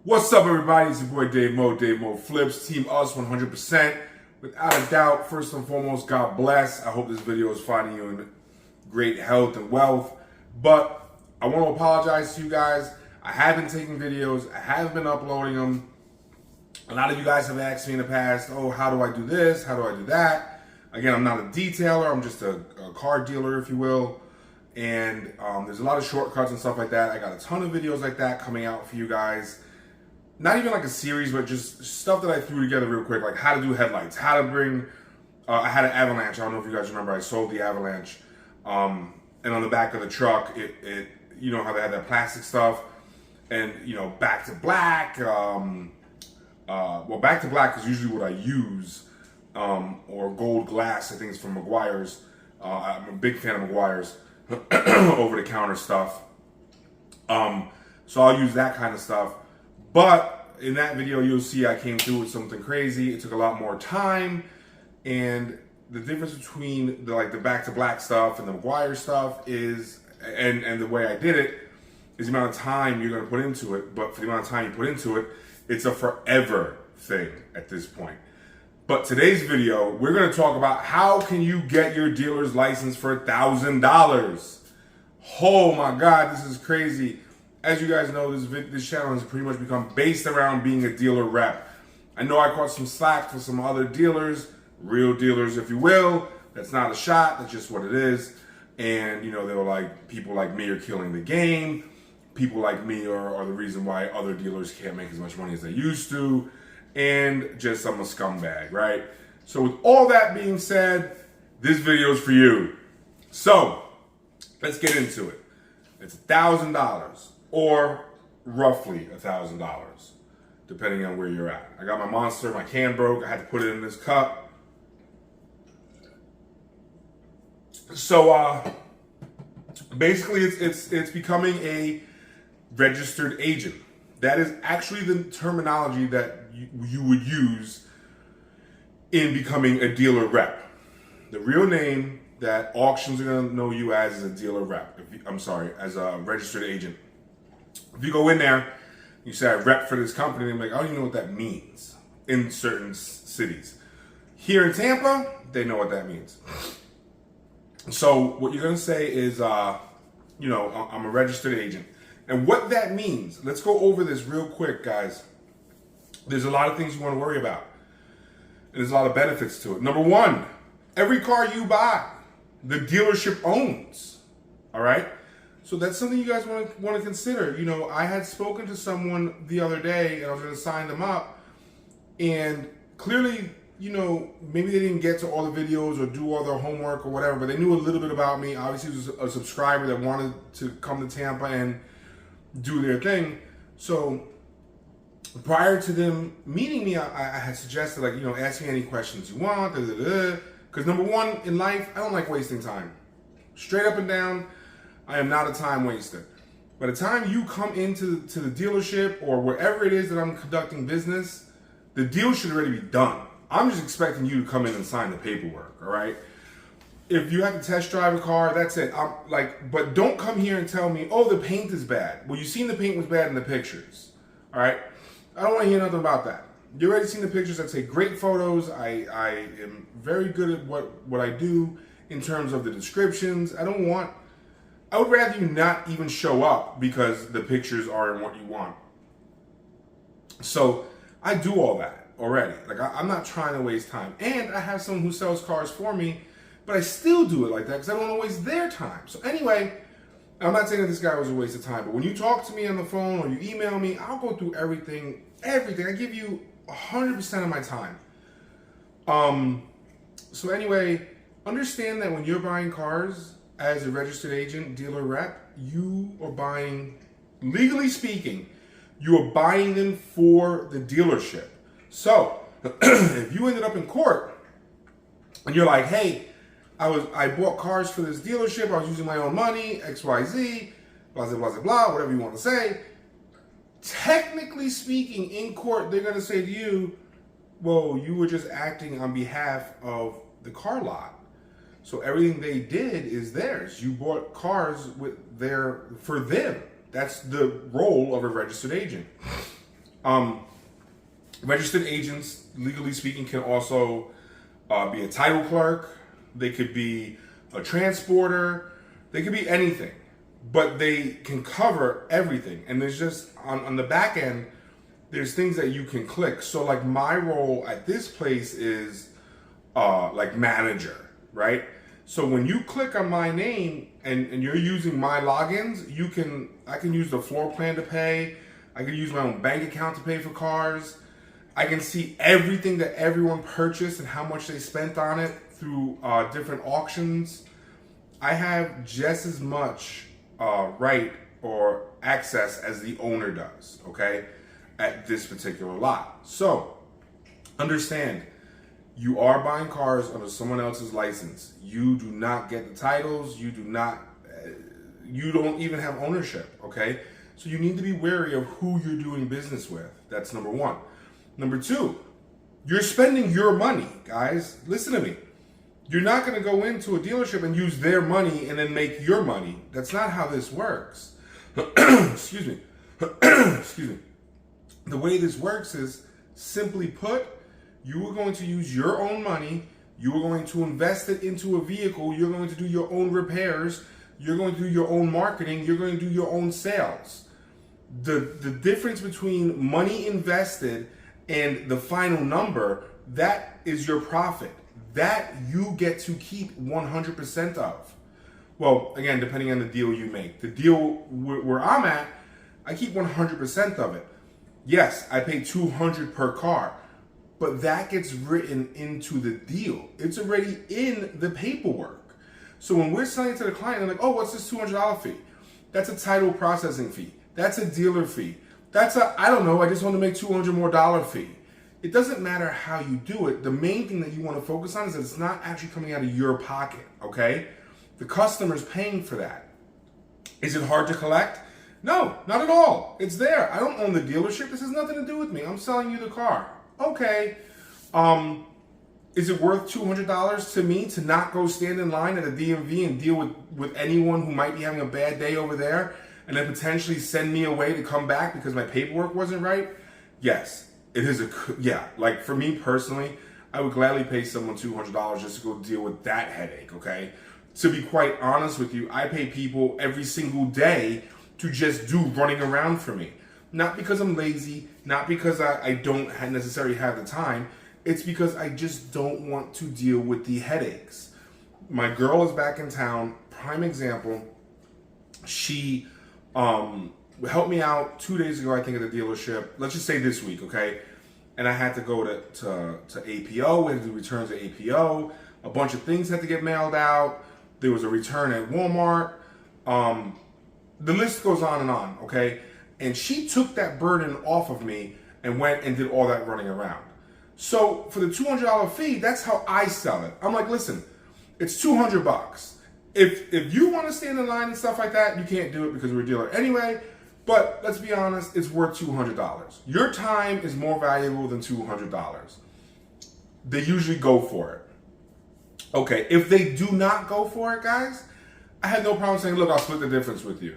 What's up, everybody? It's your boy Dave Mo Flips, Team Us 100%. Without a doubt, first and foremost, God bless. I hope this video is finding you in great health and wealth. But I want to apologize to you guys. I have been taking videos. I have been uploading them. A lot of you guys have asked me in the past, oh, how do I do this? How do I do that? Again, I'm not a detailer. I'm just a car dealer, if you will. And there's a lot of shortcuts and stuff like that. I got a ton of videos like that coming out for you guys. Not even like a series, but just stuff that I threw together real quick, like how to do headlights, how to bring, I had an Avalanche. I don't know if you guys remember, I sold the Avalanche. And on the back of the truck, it you know how they had that plastic stuff, and you know, back to black, well, back to black is usually what I use, or gold glass, I think it's from Meguiar's. I'm a big fan of Meguiar's over-the-counter stuff. So I'll use that kind of stuff. But in that video, you'll see I came through with something crazy. It took a lot more time, and the difference between the back to black stuff and the Meguiar stuff is, and the way I did it, is the amount of time you're going to put into it. But for the amount of time you put into it, it's a forever thing at this point. But today's video, we're going to talk about how can you get your dealer's license for $1,000. Oh my God, this is crazy. As you guys know, this channel has pretty much become based around being a dealer rep. I know I caught some slack for some other dealers, real dealers, if you will. That's not a shot, that's just what it is. And, you know, they were like, people like me are killing the game. People like me are the reason why other dealers can't make as much money as they used to. And just I'm a scumbag, right? So with all that being said, this video is for you. So let's get into it. It's $1,000. Or roughly $1,000, depending on where you're at. I got my Monster, my can broke, I had to put it in this cup. So basically it's becoming a registered agent. That is actually the terminology that you would use in becoming a dealer rep. The real name that auctions are gonna know you as is a dealer rep. As a registered agent. If you go in there, you say I rep for this company, they're like, I don't even know what that means in certain cities. Here in Tampa, they know what that means. So what you're gonna say is, you know, I'm a registered agent. And what that means, let's go over this real quick, guys. There's a lot of things you wanna worry about. And there's a lot of benefits to it. Number one, every car you buy, the dealership owns, all right? So that's something you guys want to consider. You know, I had spoken to someone the other day, and I was going to sign them up, and clearly, you know, maybe they didn't get to all the videos or do all their homework or whatever, but they knew a little bit about me. Obviously, it was a subscriber that wanted to come to Tampa and do their thing. So prior to them meeting me, I had suggested, like, you know, ask me any questions you want, because number one, in life, I don't like wasting time. Straight up and down, I am not a time waster. By the time you come into the dealership or wherever it is that I'm conducting business, the deal should already be done. I'm just expecting you to come in and sign the paperwork, all right? If you have to test drive a car, that's it. But don't come here and tell me, oh, the paint is bad. Well, you've seen the paint was bad in the pictures, all right? I don't want to hear nothing about that. You already seen the pictures. I take great photos. I am very good at what I do in terms of the descriptions. I would rather you not even show up because the pictures aren't what you want. So I do all that already. Like I'm not trying to waste time. And I have someone who sells cars for me, but I still do it like that because I don't want to waste their time. So anyway, I'm not saying that this guy was a waste of time, but when you talk to me on the phone or you email me, I'll go through everything. I give you 100% of my time. So anyway, understand that when you're buying cars, as a registered agent, dealer rep, you are buying, legally speaking, you are buying them for the dealership. So, if you ended up in court and you're like, hey, I bought cars for this dealership, I was using my own money, XYZ, blah, blah, blah, blah, whatever you want to say. Technically speaking, in court, they're going to say to you, well, you were just acting on behalf of the car lot. So everything they did is theirs. You bought cars for them. That's the role of a registered agent. Registered agents, legally speaking, can also be a title clerk. They could be a transporter. They could be anything, but they can cover everything. And there's just on the back end, there's things that you can click. So like my role at this place is like manager, right? So when you click on my name and you're using my logins, I can use the floor plan to pay. I can use my own bank account to pay for cars. I can see everything that everyone purchased and how much they spent on it through different auctions. I have just as much right or access as the owner does, okay, at this particular lot. So understand, you are buying cars under someone else's license. You do not get the titles. You don't even have ownership, okay? So you need to be wary of who you're doing business with. That's number one. Number two, you're spending your money, guys. Listen to me. You're not going to go into a dealership and use their money and then make your money. That's not how this works. Excuse me. Excuse me. The way this works is, simply put, you are going to use your own money. You are going to invest it into a vehicle. You're going to do your own repairs. You're going to do your own marketing. You're going to do your own sales. The difference between money invested and the final number, that is your profit. That you get to keep 100% of. Well, again, depending on the deal you make. The deal where I'm at, I keep 100% of it. Yes, I pay $200 per car, but that gets written into the deal. It's already in the paperwork. So when we're selling to the client, they're like, oh, what's this $200 fee? That's a title processing fee. That's a dealer fee. That's I don't know, I just want to make $200 more fee. It doesn't matter how you do it. The main thing that you want to focus on is that it's not actually coming out of your pocket, okay? The customer's paying for that. Is it hard to collect? No, not at all. It's there. I don't own the dealership. This has nothing to do with me. I'm selling you the car. Okay. Is it worth $200 to me to not go stand in line at a DMV and deal with anyone who might be having a bad day over there and then potentially send me away to come back because my paperwork wasn't right? Yes. It is like for me personally, I would gladly pay someone $200 just to go deal with that headache, okay? To be quite honest with you, I pay people every single day to just do running around for me. Not because I'm lazy, not because I don't necessarily have the time. It's because I just don't want to deal with the headaches. My girl is back in town, prime example. She helped me out 2 days ago, I think, at the dealership. Let's just say this week, okay? And I had to go to APO. We had to do returns at APO. A bunch of things had to get mailed out. There was a return at Walmart. The list goes on, okay? And she took that burden off of me and went and did all that running around. So for the $200 fee, that's how I sell it. I'm like, listen, it's $200. If you want to stand in line and stuff like that, you can't do it because we're a dealer anyway. But let's be honest, it's worth $200. Your time is more valuable than $200. They usually go for it. Okay, if they do not go for it, guys, I had no problem saying, look, I'll split the difference with you.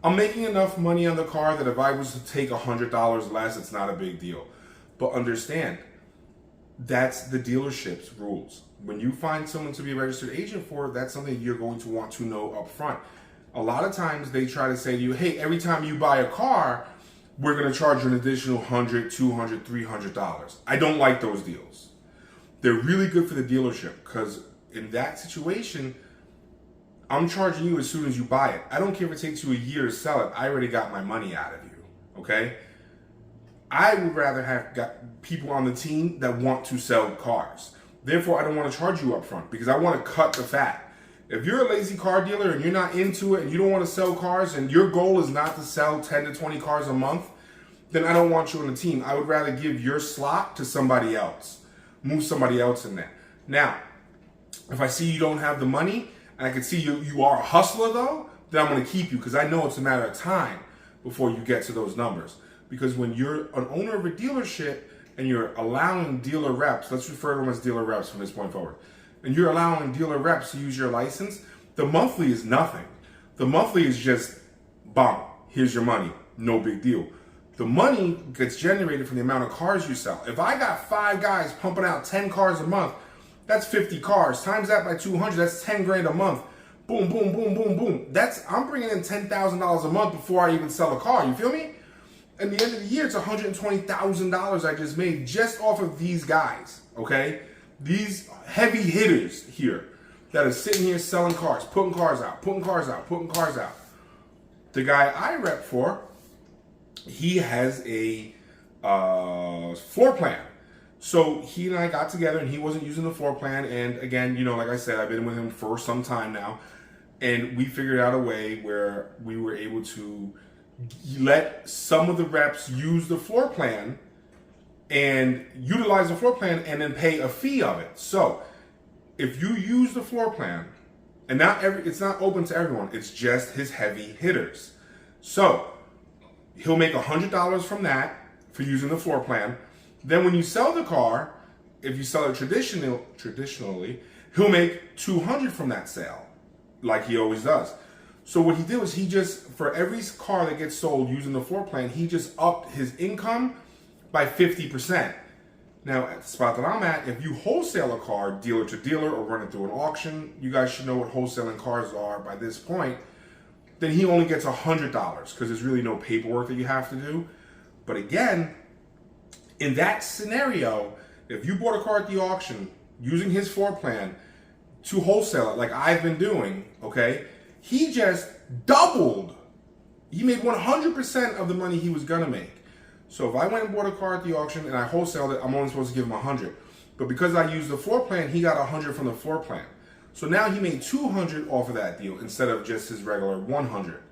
I'm making enough money on the car that if I was to take $100 less, it's not a big deal. But understand, that's the dealership's rules. When you find someone to be a registered agent for, that's something you're going to want to know up front. A lot of times they try to say to you, hey, every time you buy a car, we're going to charge you an additional $100, $200, $300. I don't like those deals. They're really good for the dealership because in that situation, I'm charging you as soon as you buy it. I don't care if it takes you a year to sell it. I already got my money out of you, okay? I would rather have got people on the team that want to sell cars. Therefore, I don't want to charge you up front because I want to cut the fat. If you're a lazy car dealer and you're not into it and you don't want to sell cars and your goal is not to sell 10 to 20 cars a month, then I don't want you on the team. I would rather give your slot to somebody else. Move somebody else in there. Now, if I see you don't have the money and I can see you are a hustler though, then I'm going to keep you because I know it's a matter of time before you get to those numbers. Because when you're an owner of a dealership and you're allowing dealer reps, let's refer to them as dealer reps from this point forward, and you're allowing dealer reps to use your license, the monthly is nothing. The monthly is just, bam, here's your money, no big deal. The money gets generated from the amount of cars you sell. If I got 5 guys pumping out 10 cars a month, that's 50 cars. Times that by 200, that's 10 grand a month. Boom, boom, boom, boom, boom. I'm bringing in $10,000 a month before I even sell a car. You feel me? At the end of the year, it's $120,000 I just made just off of these guys, okay? These heavy hitters here that are sitting here selling cars, putting cars out, putting cars out, putting cars out. The guy I rep for, he has a floor plan. So he and I got together and he wasn't using the floor plan. And again, you know, like I said, I've been with him for some time now. And we figured out a way where we were able to let some of the reps use the floor plan and utilize the floor plan and then pay a fee of it. So if you use the floor plan, and it's not open to everyone, it's just his heavy hitters. So he'll make $100 from that for using the floor plan. Then when you sell the car, if you sell it traditionally, he'll make $200 from that sale, like he always does. So what he did was for every car that gets sold using the floor plan, he just upped his income by 50%. Now, at the spot that I'm at, if you wholesale a car dealer to dealer or run it through an auction, you guys should know what wholesaling cars are by this point, then he only gets $100 because there's really no paperwork that you have to do. But again, in that scenario, if you bought a car at the auction using his floor plan to wholesale it like I've been doing, okay, he just doubled. He made 100% of the money he was gonna make. So if I went and bought a car at the auction and I wholesaled it, I'm only supposed to give him 100. But because I used the floor plan, he got 100 from the floor plan. So now he made 200 off of that deal instead of just his regular 100.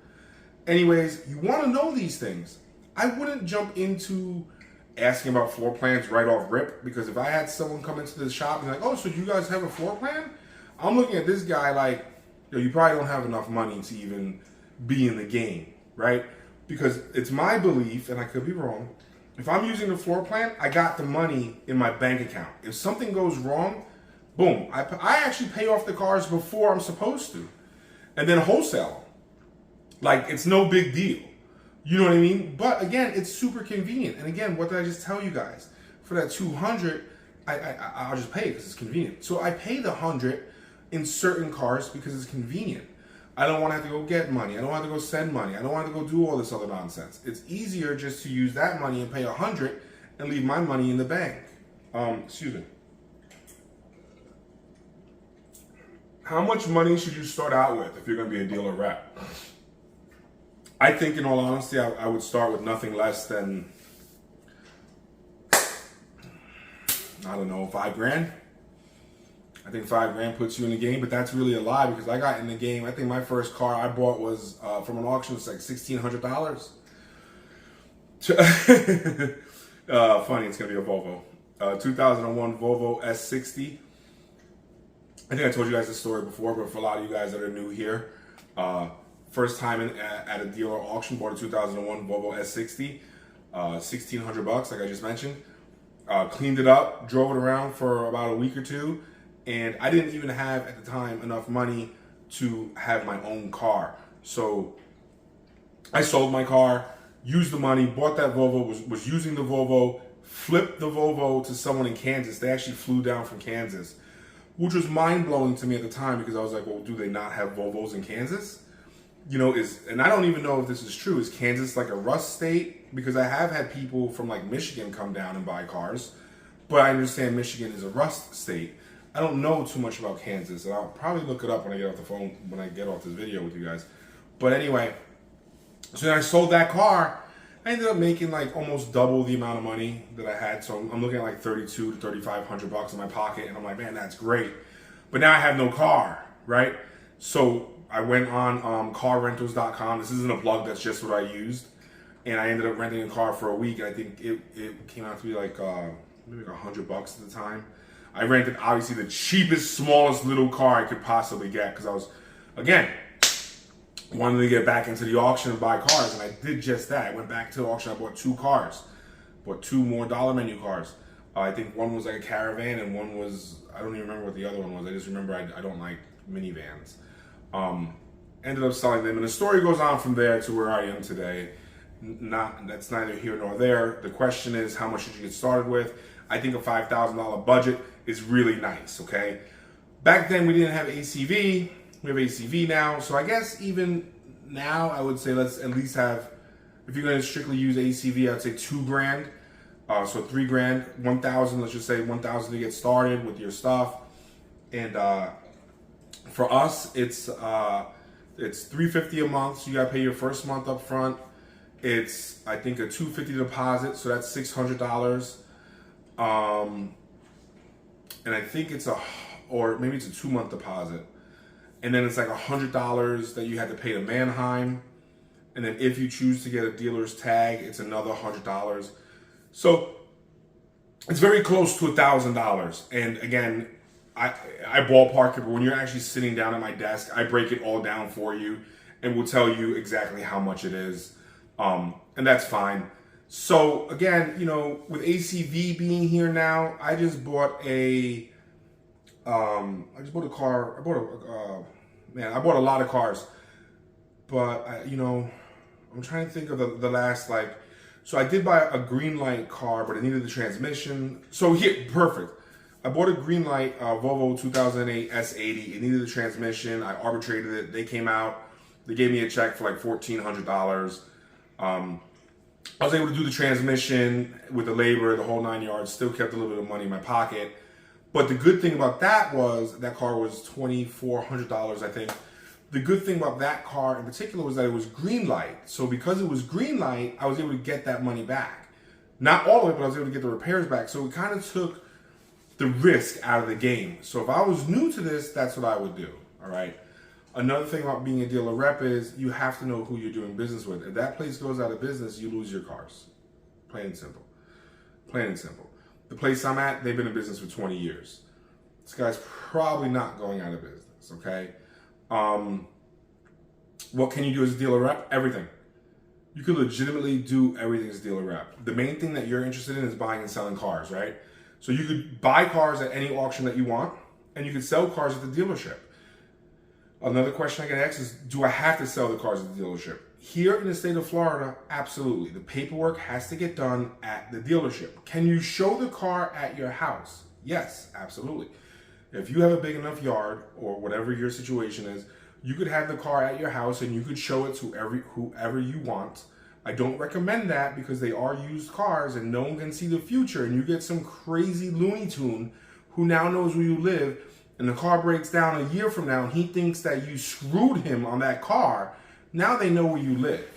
Anyways, you want to know these things. I wouldn't jump into asking about floor plans right off rip, because if I had someone come into the shop and be like, oh, so you guys have a floor plan? I'm looking at this guy like, yo, you probably don't have enough money to even be in the game, right? Because it's my belief, and I could be wrong, if I'm using the floor plan, I got the money in my bank account. If something goes wrong, boom, I actually pay off the cars before I'm supposed to, and then wholesale. Like, it's no big deal. You know what I mean? But again, it's super convenient. And again, what did I just tell you guys? For that 200, I'll just pay it because it's convenient. So I pay the 100 in certain cars because it's convenient. I don't want to have to go get money. I don't want to go send money. I don't want to go do all this other nonsense. It's easier just to use that money and pay 100 and leave my money in the bank. Excuse me. How much money should you start out with if you're going to be a dealer rep? I think, in all honesty, I would start with nothing less than, I don't know, 5 grand. I think 5 grand puts you in the game, but that's really a lie because I got in the game. I think my first car I bought was from an auction. It was like $1,600. Funny, it's gonna be a Volvo, 2001 Volvo S60. I think I told you guys this story before, but for a lot of you guys that are new here, first time at a dealer auction, bought a 2001 Volvo S60, $1,600, like I just mentioned. Cleaned it up, drove it around for about a week or two. And I didn't even have, at the time, enough money to have my own car. So I sold my car, used the money, bought that Volvo, was using the Volvo, flipped the Volvo to someone in Kansas. They actually flew down from Kansas, which was mind-blowing to me at the time because I was like, well, do they not have Volvos in Kansas? You know, and I don't even know if this is true. Is Kansas like a rust state? Because I have had people from like Michigan come down and buy cars, but I understand Michigan is a rust state. I don't know too much about Kansas, and I'll probably look it up when I get off the phone, when I get off this video with you guys. But anyway, so then I sold that car. I ended up making like almost double the amount of money that I had. So I'm looking at like $3,200 to $3,500 in my pocket, and I'm like, man, that's great. But now I have no car, right? So I went on carrentals.com. This isn't a plug, that's just what I used. And I ended up renting a car for a week. I think it came out to be like maybe like $100 at the time. I rented, obviously, the cheapest, smallest little car I could possibly get because I was, again, wanted to get back into the auction and buy cars, and I did just that. I went back to the auction, I bought 2 cars. Bought 2 more dollar menu cars. I think one was like a Caravan and one was, I don't even remember what the other one was. I just remember I don't like minivans. Ended up selling them, and the story goes on from there to where I am today. That's neither here nor there. The question is, how much should you get started with? I think a $5,000 budget is really nice, okay? Back then we didn't have ACV. We have ACV now. So I guess even now I would say let's at least have, if you're going to strictly use ACV, I'd say $2,000. So $3,000, 1,000, let's just say 1,000 to get started with your stuff. And for us, it's $350 a month. So you got to pay your first month up front. It's, I think, a $250 deposit. So that's $600. And I think it's or maybe it's a 2-month deposit. And then it's like $100 that you had to pay to Manheim. And then if you choose to get a dealer's tag, it's another $100. So it's very close to $1,000. And again, I ballpark it, but when you're actually sitting down at my desk, I break it all down for you and will tell you exactly how much it is. And that's fine. So again, you know, with ACV being here now, I just bought a car. I bought a lot of cars, but I'm trying to think of the last, like, so I did buy a green light car, but it needed the transmission. So here, perfect. I bought a green light Volvo 2008 S80. It needed the transmission. I arbitrated it. They came out. They gave me a check for like $1,400. I was able to do the transmission with the labor, the whole 9 yards. Still kept a little bit of money in my pocket. But the good thing about that was that car was $2,400, I think. The good thing about that car in particular was that it was green light. So because it was green light, I was able to get that money back. Not all of it, but I was able to get the repairs back. So it kind of took the risk out of the game. So if I was new to this, that's what I would do, all right? Another thing about being a dealer rep is you have to know who you're doing business with. If that place goes out of business, you lose your cars. Plain and simple. Plain and simple. The place I'm at, they've been in business for 20 years. This guy's probably not going out of business, okay? What can you do as a dealer rep? Everything. You can legitimately do everything as a dealer rep. The main thing that you're interested in is buying and selling cars, right? So you could buy cars at any auction that you want, and you could sell cars at the dealership. Another question I get asked is, do I have to sell the cars at the dealership? Here in the state of Florida, absolutely. The paperwork has to get done at the dealership. Can you show the car at your house? Yes, absolutely. If you have a big enough yard or whatever your situation is, you could have the car at your house and you could show it to whoever you want. I don't recommend that because they are used cars and no one can see the future, and you get some crazy Looney Tune who now knows where you live, and the car breaks down a year from now and he thinks that you screwed him on that car. Now they know where you live.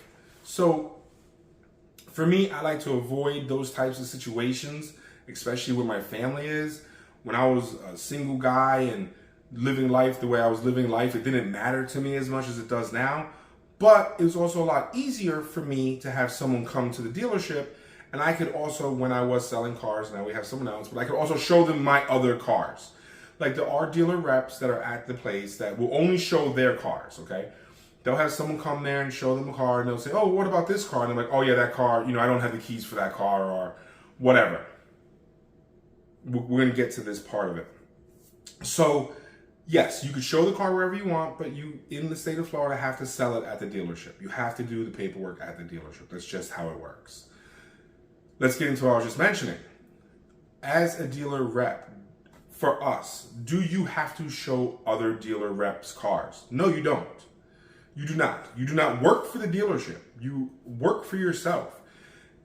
So for me, I like to avoid those types of situations, especially where my family is. When I was a single guy and living life the way I was living life, it didn't matter to me as much as it does now. But it was also a lot easier for me to have someone come to the dealership, and I could also, when I was selling cars, now we have someone else, but I could also show them my other cars. Like, there are dealer reps that are at the place that will only show their cars, okay? They'll have someone come there and show them a car, and they'll say, oh, what about this car? And I'm like, oh yeah, that car, I don't have the keys for that car, or whatever. We're gonna get to this part of it. So, yes, you could show the car wherever you want, but you, in the state of Florida, have to sell it at the dealership. You have to do the paperwork at the dealership. That's just how it works. Let's get into what I was just mentioning. As a dealer rep, for us, do you have to show other dealer reps cars? No, you don't. You do not. You do not work for the dealership. You work for yourself.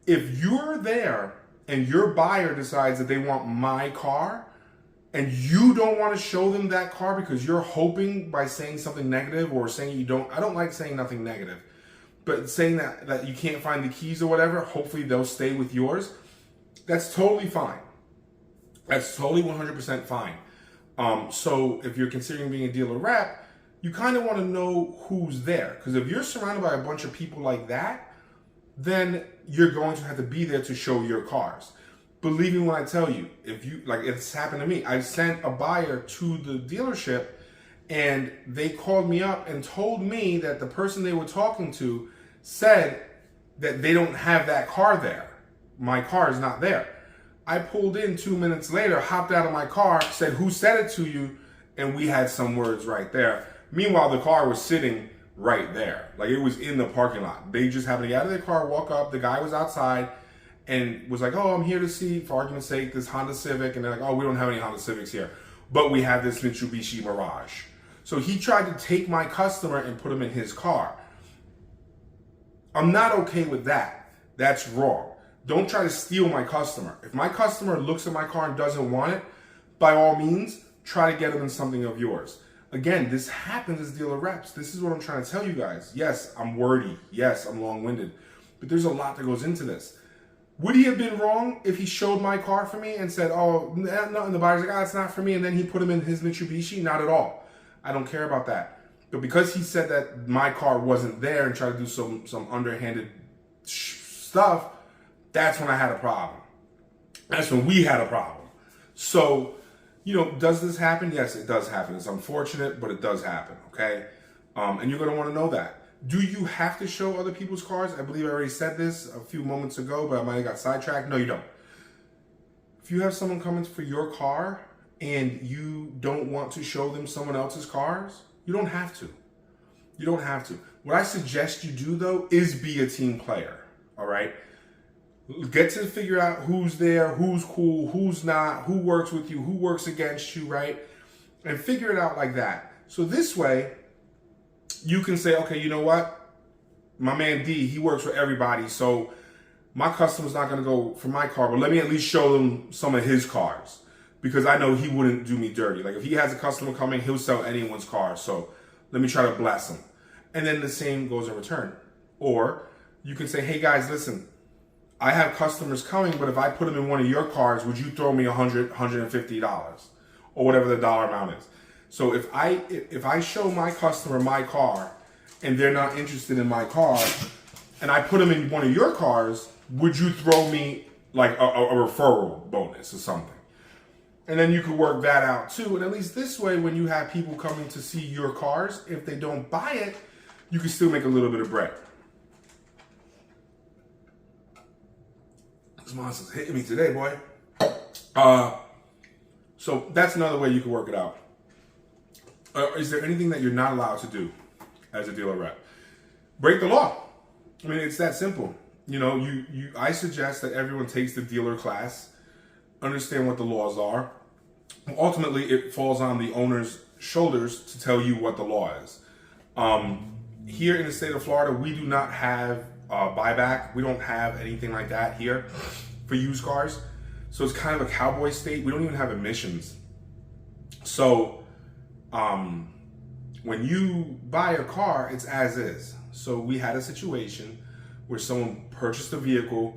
If you're there and your buyer decides that they want my car, and you don't want to show them that car because you're hoping by saying something negative or saying you don't, I don't like saying nothing negative, but saying that you can't find the keys or whatever, hopefully they'll stay with yours, that's totally fine. That's totally 100% fine. So if you're considering being a dealer rep, you kind of want to know who's there. Because if you're surrounded by a bunch of people like that, then you're going to have to be there to show your cars. Believe me when I tell you, it's happened to me. I sent a buyer to the dealership and they called me up and told me that the person they were talking to said that they don't have that car there. My car is not there. I pulled in 2 minutes later, hopped out of my car, said, who said it to you? And we had some words right there. Meanwhile, the car was sitting right there. Like it was in the parking lot. They just happened to get out of their car, walk up. The guy was outside and was like, oh, I'm here to see, for argument's sake, this Honda Civic. And they're like, oh, we don't have any Honda Civics here, but we have this Mitsubishi Mirage. So he tried to take my customer and put him in his car. I'm not okay with that. That's wrong. Don't try to steal my customer. If my customer looks at my car and doesn't want it, by all means, try to get them in something of yours. Again, this happens as dealer reps. This is what I'm trying to tell you guys. Yes, I'm wordy. Yes, I'm long-winded. But there's a lot that goes into this. Would he have been wrong if he showed my car for me and said, oh, no, and the buyer's like, it's not for me, and then he put him in his Mitsubishi? Not at all. I don't care about that. But because he said that my car wasn't there and tried to do some underhanded stuff, that's when I had a problem. That's when we had a problem. So, does this happen? Yes, it does happen. It's unfortunate, but it does happen, okay? And you're going to want to know that. Do you have to show other people's cars? I believe I already said this a few moments ago, but I might have got sidetracked. No, you don't. If you have someone coming for your car and you don't want to show them someone else's cars, you don't have to. You don't have to. What I suggest you do, though, is be a team player, all right? Get to figure out who's there, who's cool, who's not, who works with you, who works against you, right? And figure it out like that. So this way, you can say, okay, you know what? My man D, he works with everybody, so my customer's not going to go for my car, but let me at least show them some of his cars because I know he wouldn't do me dirty. Like if he has a customer coming, he'll sell anyone's car, so let me try to bless him. And then the same goes in return. Or you can say, hey guys, listen, I have customers coming, but if I put them in one of your cars, would you throw me $100, $150 or whatever the dollar amount is? So if I show my customer my car and they're not interested in my car and I put them in one of your cars, would you throw me like a referral bonus or something? And then you could work that out too. And at least this way, when you have people coming to see your cars, if they don't buy it, you can still make a little bit of bread. This monster's hitting me today, boy. So that's another way you can work it out. Is there anything that you're not allowed to do as a dealer rep? Break the law. I mean, it's that simple. I suggest that everyone takes the dealer class, understand what the laws are. Ultimately, it falls on the owner's shoulders to tell you what the law is. Here in the state of Florida, we do not have buyback. We don't have anything like that here for used cars. So it's kind of a cowboy state. We don't even have emissions. So when you buy a car, it's as is. So we had a situation where someone purchased a vehicle.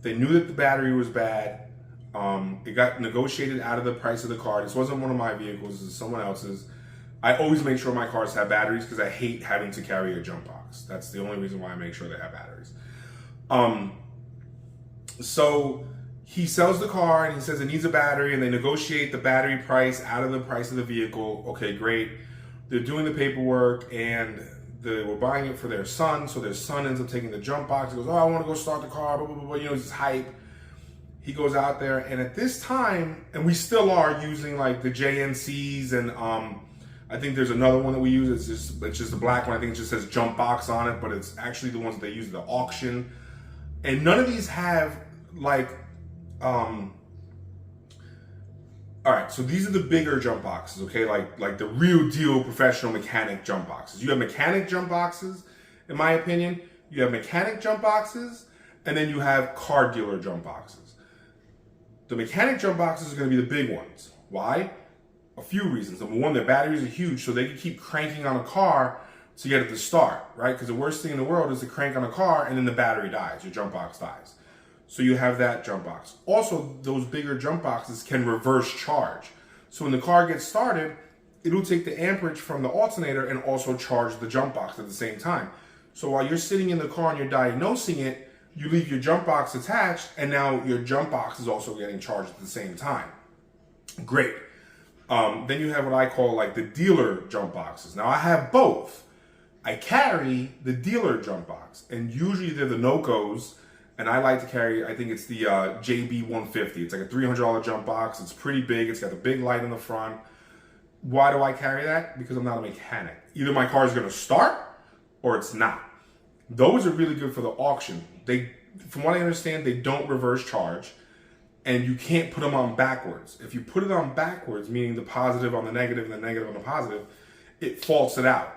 They knew that the battery was bad. It got negotiated out of the price of the car. This wasn't one of my vehicles. This is someone else's. I always make sure my cars have batteries because I hate having to carry a jump box. That's the only reason why I make sure they have batteries. So he sells the car and he says it needs a battery and they negotiate the battery price out of the price of the vehicle. Okay, great. They're doing the paperwork and they were buying it for their son. So their son ends up taking the jump box. He goes, oh, I want to go start the car, blah, blah, blah, blah. He's hype. He goes out there and at this time, and we still are using like the JNCs and I think there's another one that we use. It's just a black one. I think it just says jump box on it, but it's actually the ones that they use at the auction. And none of these have like, all right, so these are the bigger jump boxes, okay? Like the real deal professional mechanic jump boxes. You have mechanic jump boxes, in my opinion. You have mechanic jump boxes, and then you have car dealer jump boxes. The mechanic jump boxes are gonna be the big ones. Why? A few reasons. Number one, their batteries are huge, so they can keep cranking on a car to get it to start, right? Because the worst thing in the world is to crank on a car and then the battery dies, your jump box dies. So you have that jump box. Also, those bigger jump boxes can reverse charge. So when the car gets started, it'll take the amperage from the alternator and also charge the jump box at the same time. So while you're sitting in the car and you're diagnosing it, you leave your jump box attached and now your jump box is also getting charged at the same time. Great. Then you have what I call like the dealer jump boxes. Now I have both. I carry the dealer jump box and usually they're the NOCOs. And I like to carry, I think it's the JB150. It's like a $300 jump box. It's pretty big. It's got the big light in the front. Why do I carry that? Because I'm not a mechanic. Either my car is going to start or it's not. Those are really good for the auction. They, from what I understand, they don't reverse charge, and you can't put them on backwards. If you put it on backwards, meaning the positive on the negative and the negative on the positive, it faults it out.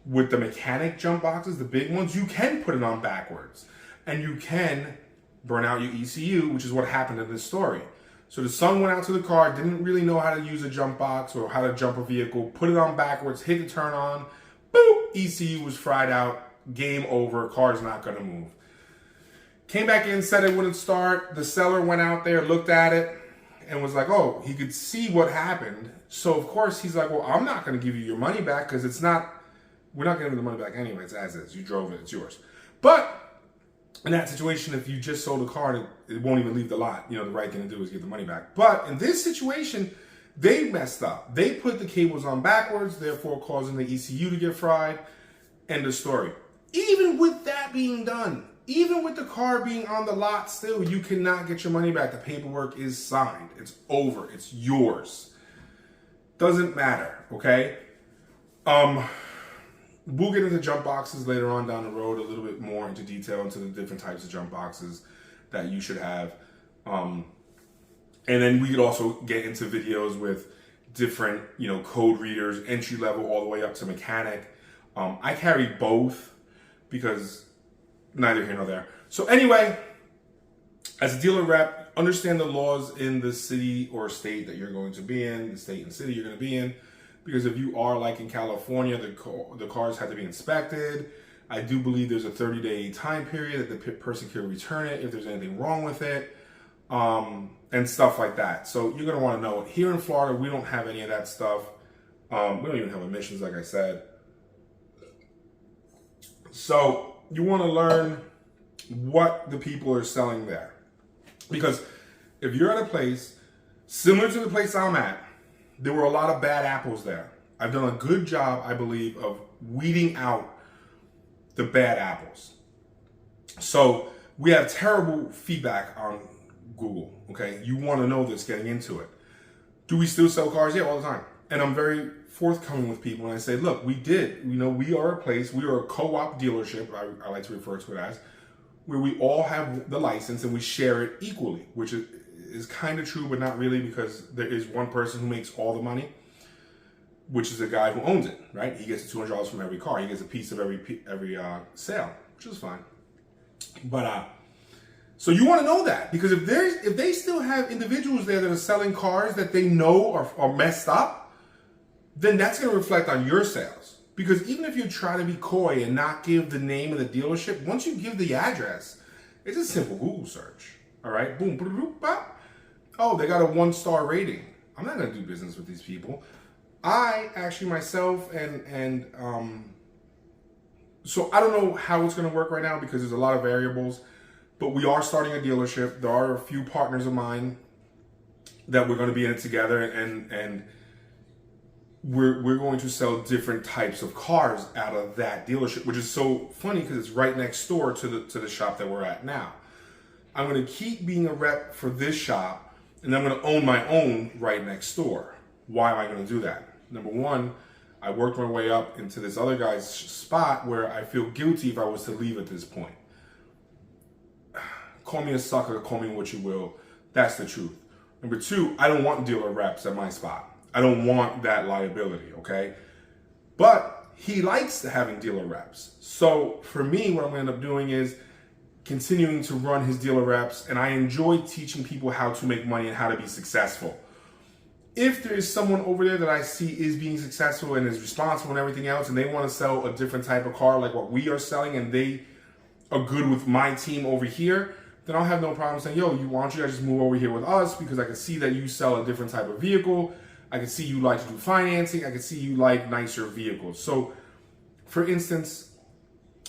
With the mechanic jump boxes, the big ones, you can put it on backwards, and you can burn out your ECU, which is what happened in this story. So the son went out to the car, didn't really know how to use a jump box or how to jump a vehicle, put it on backwards, hit the turn on, boop, ECU was fried out, game over, car's not gonna move. Came back in, said it wouldn't start. The seller went out there, looked at it, and was like, oh, he could see what happened. So of course he's like, well, I'm not gonna give you your money back because we're not giving the money back anyway, it's as is, you drove it, it's yours. But in that situation, if you just sold a car, it won't even leave the lot. You know, the right thing to do is get the money back. But in this situation, they messed up. They put the cables on backwards, therefore causing the ECU to get fried. End of story. Even with that being done, even with the car being on the lot still, you cannot get your money back. The paperwork is signed. It's over. It's yours. Doesn't matter, okay? We'll get into jump boxes later on down the road, a little bit more into detail into the different types of jump boxes that you should have. And then we could also get into videos with different, code readers, entry level all the way up to mechanic. I carry both because neither here nor there. So anyway, as a dealer rep, understand the laws in the city or state that you're going to be in, the state and city you're going to be in. Because if you are like in California, the cars have to be inspected. I do believe there's a 30-day time period that the person can return it if there's anything wrong with it, and stuff like that. So you're going to want to know. Here in Florida, we don't have any of that stuff. We don't even have emissions, like I said. So you want to learn what the people are selling there. Because if you're at a place similar to the place I'm at, there were a lot of bad apples there. I've done a good job, I believe, of weeding out the bad apples. So we have terrible feedback on Google, okay? You want to know this getting into it. Do we still sell cars? Yeah, all the time. And I'm very forthcoming with people, and I say, look, we did. We are a place, we are a co-op dealership, I like to refer to it as, where we all have the license and we share it equally, which is kind of true, but not really, because there is one person who makes all the money, which is the guy who owns it, right? He gets $200 from every car. He gets a piece of every sale, which is fine. But so you want to know that, because if they still have individuals there that are selling cars that they know are messed up, then that's going to reflect on your sales. Because even if you try to be coy and not give the name of the dealership, once you give the address, it's a simple Google search. All right, boom, boom, bop. Oh, they got a 1-star rating. I'm not going to do business with these people. I actually myself and so I don't know how it's going to work right now because there's a lot of variables, but we are starting a dealership. There are a few partners of mine that we're going to be in it together, and we're going to sell different types of cars out of that dealership, which is so funny because it's right next door to the shop that we're at now. I'm going to keep being a rep for this shop, and I'm going to own my own right next door. Why am I going to do that? Number one, I worked my way up into this other guy's spot where I feel guilty if I was to leave at this point. Call me a sucker, call me what you will. That's the truth. Number two, I don't want dealer reps at my spot. I don't want that liability, okay? But he likes having dealer reps. So for me, what I'm going to end up doing is continuing to run his dealer reps, and I enjoy teaching people how to make money and how to be successful. If there is someone over there that I see is being successful and is responsible and everything else, and they want to sell a different type of car like what we are selling, and they are good with my team over here, then I'll have no problem saying, yo, why don't you guys just move over here with us, because I can see that you sell a different type of vehicle. I can see you like to do financing. I can see you like nicer vehicles. So, for instance,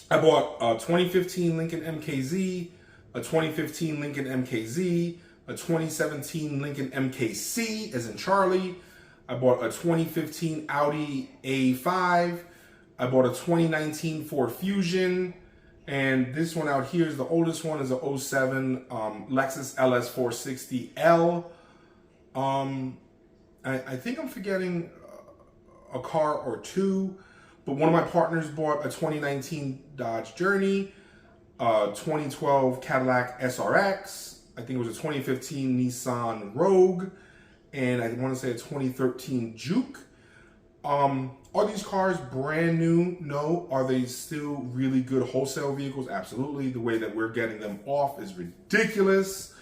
I bought a 2015 Lincoln MKZ, a 2015 Lincoln MKZ, a 2017 Lincoln MKC, as in Charlie. I bought a 2015 Audi A5. I bought a 2019 Ford Fusion. And this one out here is the oldest one, is a 07 Lexus LS 460L. I think I'm forgetting a car or two, But one of my partners bought a 2019 Dodge Journey, 2012 Cadillac SRX, I think it was a 2015 Nissan Rogue, and I want to say a 2013 Juke. Are these cars brand new? No. Are they still really good wholesale vehicles? Absolutely. The way that we're getting them off is ridiculous.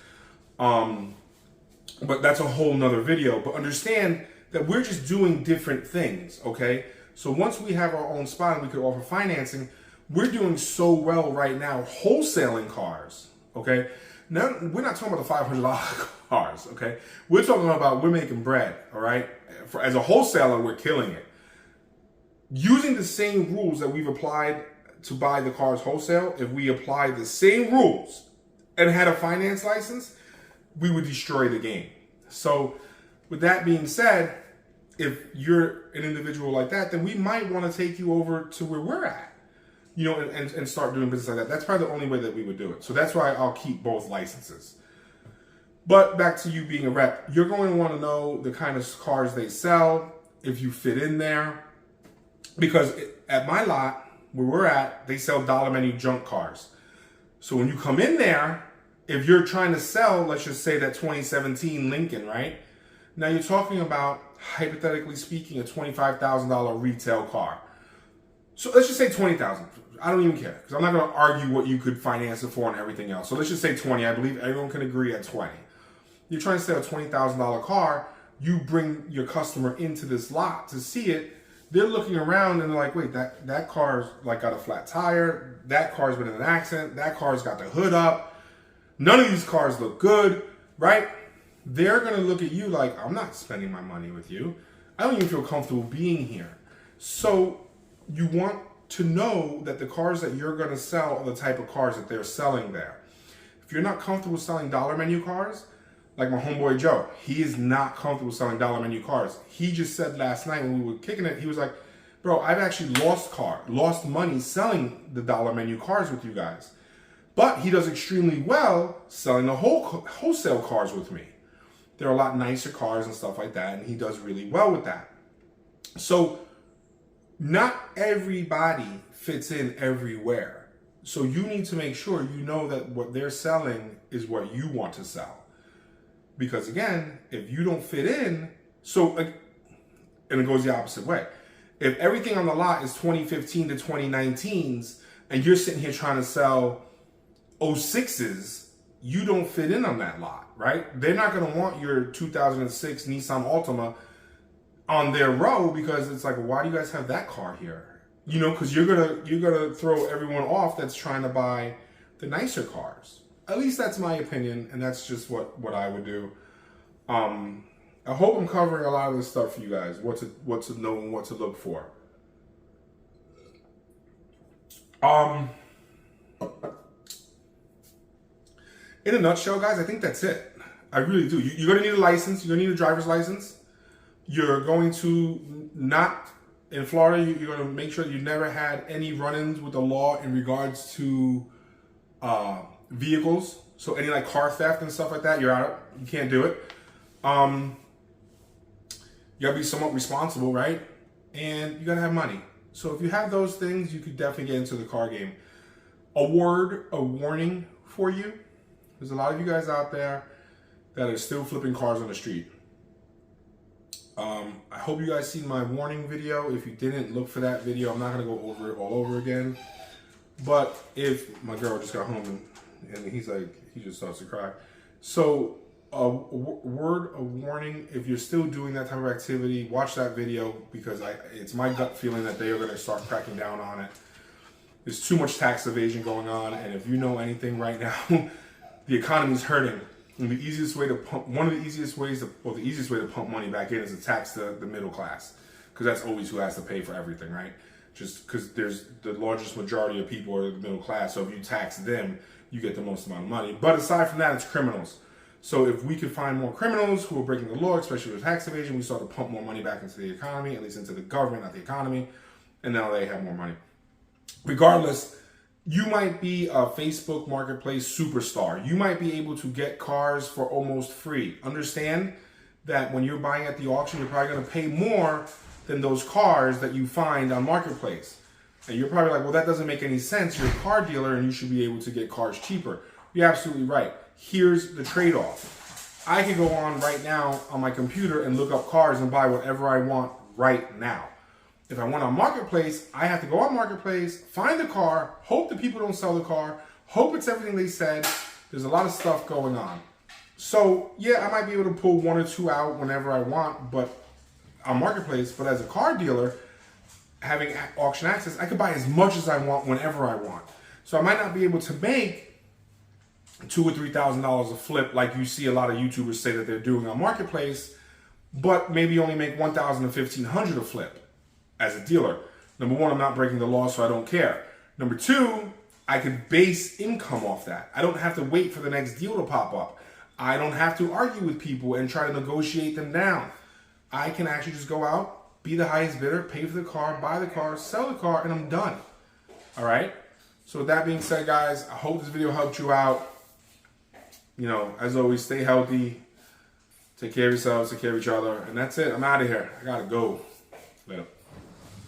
But that's a whole nother video. But understand that we're just doing different things, okay? So once we have our own spot and we could offer financing, we're doing so well right now wholesaling cars, okay? Now, we're not talking about the $500 cars, okay? We're talking about we're making bread, all right? As a wholesaler, we're killing it. Using the same rules that we've applied to buy the cars wholesale, if we apply the same rules and had a finance license, we would destroy the game. So with that being said, if you're an individual like that, then we might want to take you over to where we're at, you know, and start doing business like that. That's probably the only way that we would do it. So that's why I'll keep both licenses. But back to you being a rep, you're going to want to know the kind of cars they sell, if you fit in there. Because at my lot, where we're at, they sell dollar menu junk cars. So when you come in there, if you're trying to sell, let's just say that 2017 Lincoln, right? Now you're talking about, hypothetically speaking, a $25,000 retail car. So let's just say $20,000. I don't even care, because I'm not going to argue what you could finance it for and everything else. So let's just say 20. I believe everyone can agree at 20. You're trying to sell a $20,000 car. You bring your customer into this lot to see it. They're looking around and they're like, wait, that car's like got a flat tire. That car's been in an accident. That car's got the hood up. None of these cars look good, right? They're going to look at you like, I'm not spending my money with you. I don't even feel comfortable being here. So you want to know that the cars that you're going to sell are the type of cars that they're selling there. If you're not comfortable selling dollar menu cars, like my homeboy Joe, he is not comfortable selling dollar menu cars. He just said last night when we were kicking it, he was like, bro, I've actually lost money selling the dollar menu cars with you guys. But he does extremely well selling the wholesale cars with me. They're a lot nicer cars and stuff like that, and he does really well with that. So not everybody fits in everywhere. So you need to make sure you know that what they're selling is what you want to sell. Because again, if you don't fit in, and it goes the opposite way. If everything on the lot is 2015 to 2019s, and you're sitting here trying to sell 06s, you don't fit in on that lot, right? They're not going to want your 2006 Nissan Altima on their row because it's like, well, why do you guys have that car here? You know, because you're gonna throw everyone off that's trying to buy the nicer cars. At least that's my opinion, and that's just what I would do. I hope I'm covering a lot of this stuff for you guys. What to know and what to look for. In a nutshell, guys, I think that's it. I really do. You're going to need a license. You're going to need a driver's license. You're going to in Florida, you're going to make sure you never had any run-ins with the law in regards to vehicles. So any like car theft and stuff like that, you're out. You can't do it. You got to be somewhat responsible, right? And you got to have money. So if you have those things, you could definitely get into the car game. A warning for you. There's a lot of you guys out there that are still flipping cars on the street. I hope you guys seen my warning video. If you didn't, look for that video. I'm not going to go over it all over again. But if my girl just got home and he's like, he just starts to cry. So a word of warning, if you're still doing that type of activity, watch that video because it's my gut feeling that they are going to start cracking down on it. There's too much tax evasion going on. And if you know anything right now, the economy's hurting. And the easiest way to pump, the easiest way to pump money back in is to tax the middle class. Because that's always who has to pay for everything, right? Just because there's the largest majority of people are the middle class. So if you tax them, you get the most amount of money. But aside from that, it's criminals. So if we could find more criminals who are breaking the law, especially with tax evasion, we start to pump more money back into the economy, at least into the government, not the economy. And now they have more money. Regardless, you might be a Facebook marketplace superstar. You might be able to get cars for almost free. Understand that when you're buying at the auction, you're probably going to pay more than those cars that you find on Marketplace. And you're probably like, well, that doesn't make any sense. You're a car dealer and you should be able to get cars cheaper. You're absolutely right. Here's the trade-off. I can go on right now on my computer and look up cars and buy whatever I want right now. If I went on Marketplace, I have to go on Marketplace, find the car, hope the people don't sell the car, hope it's everything they said. There's a lot of stuff going on. So, yeah, I might be able to pull 1 or 2 out whenever I want, but on Marketplace, but as a car dealer, having auction access, I could buy as much as I want whenever I want. So I might not be able to make $2,000 or $3,000 a flip like you see a lot of YouTubers say that they're doing on Marketplace, but maybe only make $1,000 or $1,500 a flip as a dealer. Number one, I'm not breaking the law, so I don't care. Number two, I could base income off that. I don't have to wait for the next deal to pop up. I don't have to argue with people and try to negotiate them down. I can actually just go out, be the highest bidder, pay for the car, buy the car, sell the car, and I'm done. All right? So with that being said, guys, I hope this video helped you out. You know, as always, stay healthy. Take care of yourselves, take care of each other. And that's it. I'm out of here. I got to go. Later.